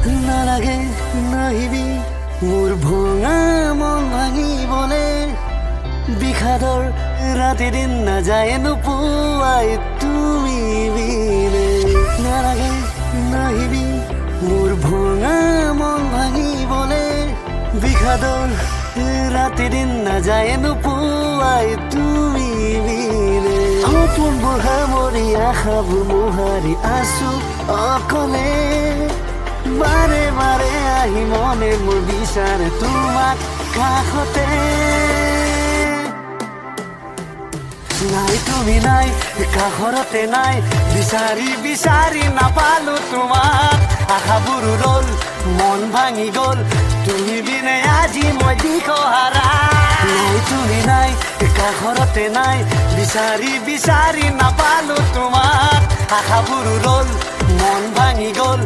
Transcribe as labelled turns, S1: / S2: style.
S1: নালাগে নাহিবি মোৰ ভঙা মন ভাঙিবলে বিষাদৰ ৰাতি দিন নাযায় নোপোৱাই তুমি বিনে নালাগে নাহিবি মোৰ ভঙা মন ভাঙিবলে বিষাদৰ ৰাতি দিন নাযায় নোপোৱাই তুমি বিনে সপোনবোৰ সামৰি আশাবোৰ মোহাৰি আছো অকলে বাৰে বাৰে আহি মনে মোৰ বিচাৰে তোমাক কাষতে নাই তুমি নাই কাষৰতে নাই বিচাৰি বিচাৰি নাপালো তোমাক আশাবোৰ ৰল মন ভাঙি গল তুমি বিনে আজি মই দিশহাৰা নাই তুমি নাই কাষৰতে নাই বিচাৰি বিচাৰি নাপালো তোমাক আশাবোৰ ৰল মন ভাঙি গল